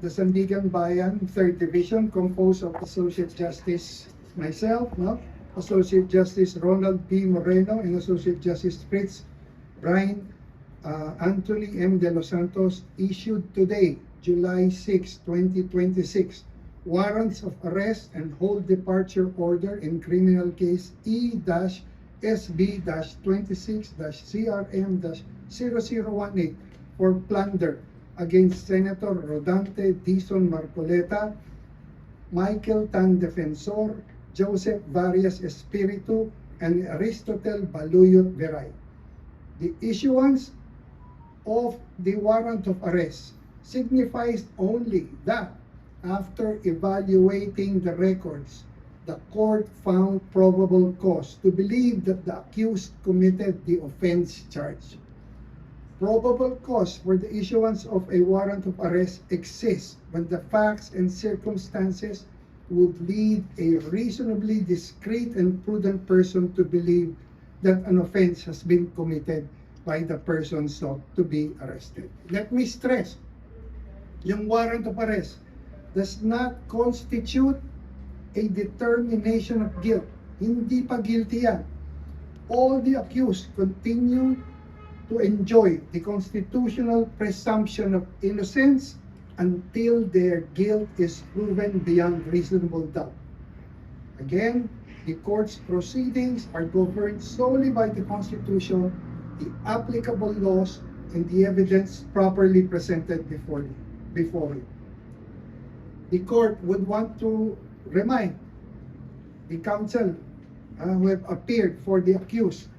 the Sandigan Bayan 3rd Division, composed of Associate Justice myself, Associate Justice Ronald P. Moreno, and Associate Justice Fritz Brian Anthony M. De Los Santos, issued today, July 6, 2026, warrants of arrest and hold departure order in criminal case E-SB-26-CRM-0018 for plunder against Senator Rodante Dizon Marcoleta, Michael Tan Defensor, Joseph Varias Espiritu, and Aristotel Baluyot Veray. The issuance of the warrant of arrest signifies only that after evaluating the records, the court found probable cause to believe that the accused committed the offense charged. Probable cause for the issuance of a warrant of arrest exists when the facts and circumstances would lead a reasonably discreet and prudent person to believe that an offense has been committed by the person sought to be arrested. Let me stress, yung warrant of arrest does not constitute a determination of guilt. Hindi pa guilty yan. All the accused continue to enjoy the constitutional presumption of innocence until their guilt is proven beyond reasonable doubt. Again, the court's proceedings are governed solely by the Constitution, the applicable laws, and the evidence properly presented before it. The court would want to remind the counsel who have appeared for the accused,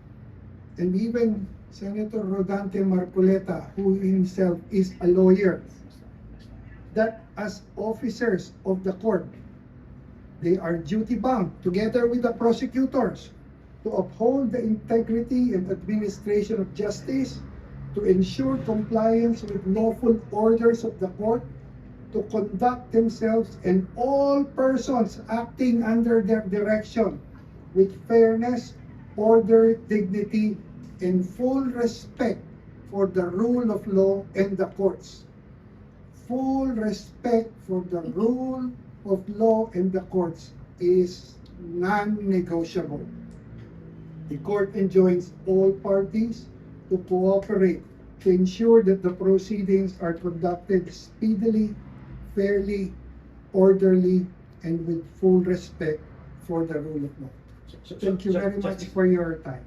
and even Senator Rodante Marcoleta, who himself is a lawyer, that as officers of the court, they are duty-bound, together with the prosecutors, to uphold the integrity and administration of justice, to ensure compliance with lawful orders of the court, to conduct themselves and all persons acting under their direction with fairness, order, dignity, and full respect for the rule of law and the courts. Full respect for the rule of law and the courts is non-negotiable. The court enjoins all parties to cooperate to ensure that the proceedings are conducted speedily, fairly, orderly, and with full respect for the rule of law. Thank you very much for your time.